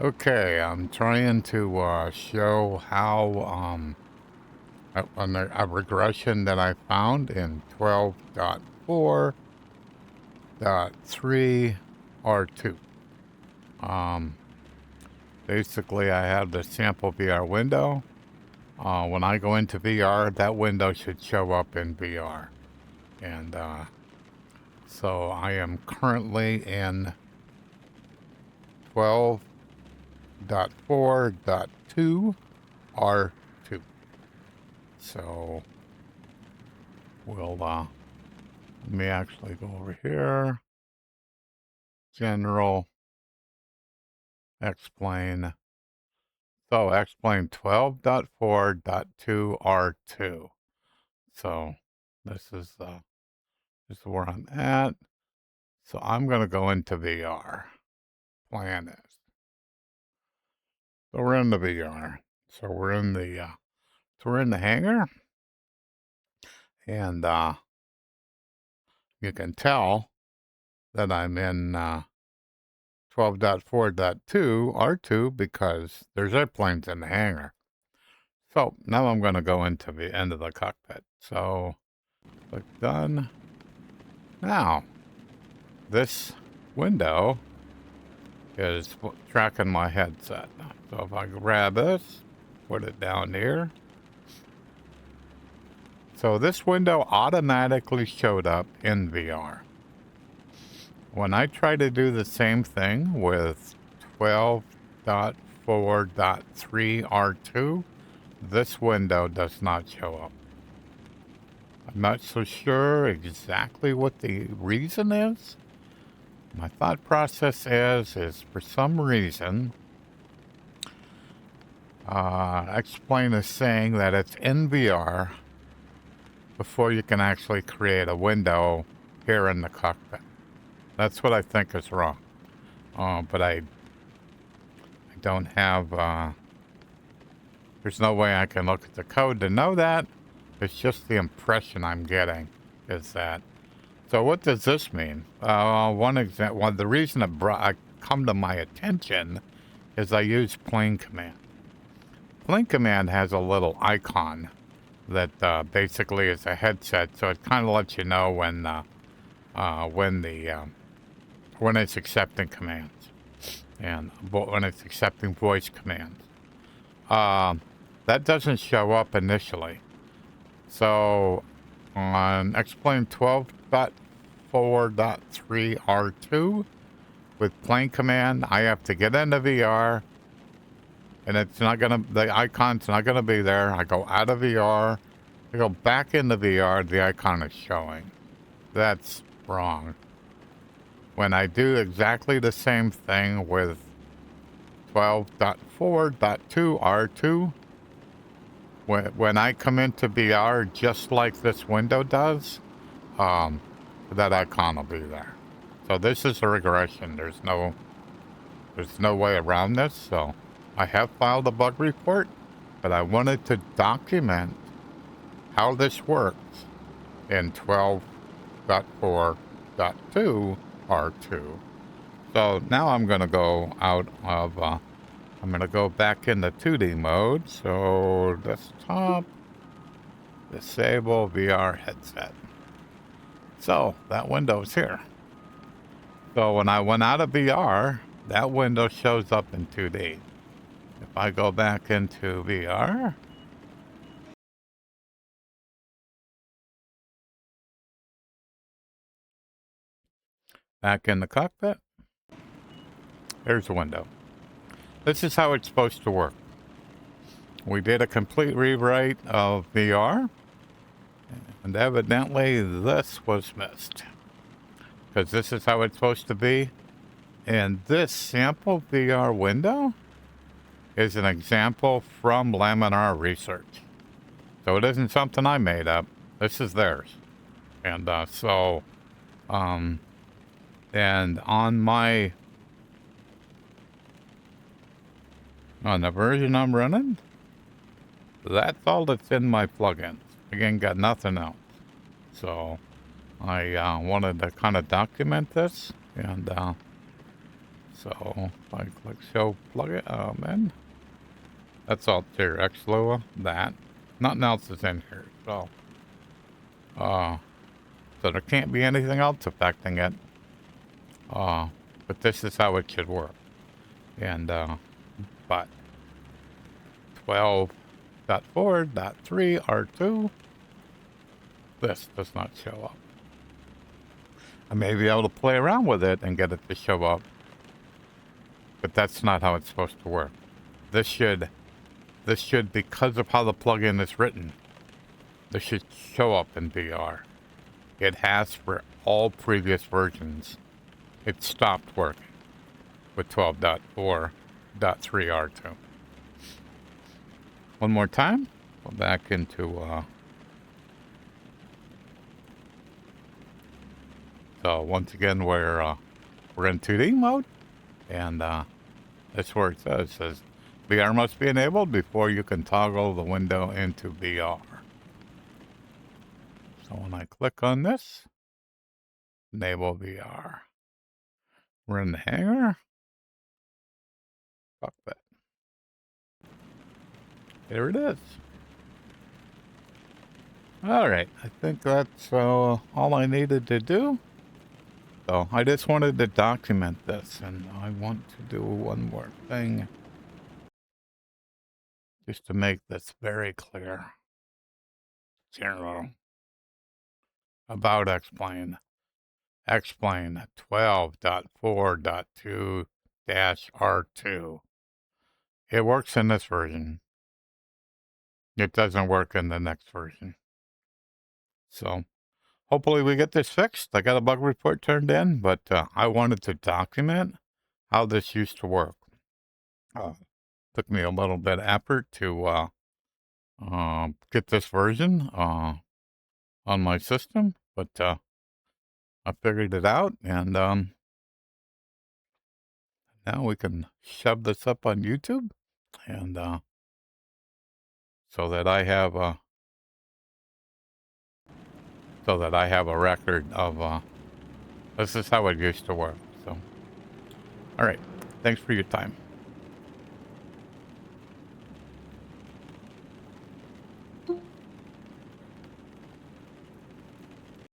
Okay, I'm trying to show how a regression that I found in 12.4.3 R2. Um, Basically, I have the sample VR window. When I go into VR, that window should show up in VR. And so I am currently in 12.4.2 R2. So let me actually go over here. General, explain. So explain 12.4.2 R2. So this is where I'm at. So I'm going to go into VR. Plan is. So we're in the VR. So we're in the hangar, and you can tell that I'm in 12.4.2 R2 because there's airplanes in the hangar. So now I'm going to go into the end of the cockpit. So click done. Now, this window is tracking my headset. So if I grab this, put it down here. So this window automatically showed up in VR. When I try to do the same thing with 12.4.3 R2, this window does not show up. I'm not so sure exactly what the reason is. My thought process is for some reason, Explain is saying that it's in VR before you can actually create a window here in the cockpit. That's what I think is wrong. But I don't have, there's no way I can look at the code to know that. It's just the impression I'm getting is that. So what does this mean? One example, well, the reason it come to my attention is I use plane command. Plane command has a little icon that basically is a headset, so it kind of lets you know when it's accepting commands and when it's accepting voice commands. That doesn't show up initially. So on explain 12.4.3 R2 with plane command, I have to get into VR, and the icon's not gonna be there. I go out of VR, I go back into VR, the icon is showing. That's wrong. When I do exactly the same thing with 12.4.2 R2, when I come into VR just like this window does, that icon will be there. So this is a regression. There's no way around this. So I have filed a bug report, but I wanted to document how this works in 12.4.2 R2. So now I'm going to go out of, I'm going to go back into 2D mode. So desktop, disable VR headset. So that window's here. So when I went out of VR, that window shows up in 2D. If I go back into VR, back in the cockpit, there's the window. This is how it's supposed to work. We did a complete rewrite of VR, and evidently this was missed. Because this is how it's supposed to be. And this sample VR window is an example from Laminar Research. So it isn't something I made up. This is theirs. And and on the version I'm running, that's all that's in my plugins. Again, got nothing else. So I wanted to kind of document this, and So if I click show plug it in, that's all there. Xlua, that. Nothing else is in here. So there can't be anything else affecting it. But this is how it should work. And but 12.4.3 R2, this does not show up. I may be able to play around with it and get it to show up, but that's not how it's supposed to work. This should, because of how the plugin is written, this should show up in VR. It has for all previous versions. It stopped working with 12.4.3 R2. One more time. Go back into so once again we're in 2D mode, and that's where it says VR must be enabled before you can toggle the window into VR. So when I click on this, enable VR. We're in the hangar. Cockpit. There it is. All right, I think that's all I needed to do. So I just wanted to document this, and I want to do one more thing just to make this very clear. General about X-Plane. X-Plane 12.4.2-R2. It works in this version. It doesn't work in the next version. So hopefully we get this fixed. I got a bug report turned in, but I wanted to document how this used to work. Took me a little bit of effort to get this version on my system, but I figured it out, and now we can shove this up on YouTube, and so that I have a record of this is how it used to work. So, all right, thanks for your time.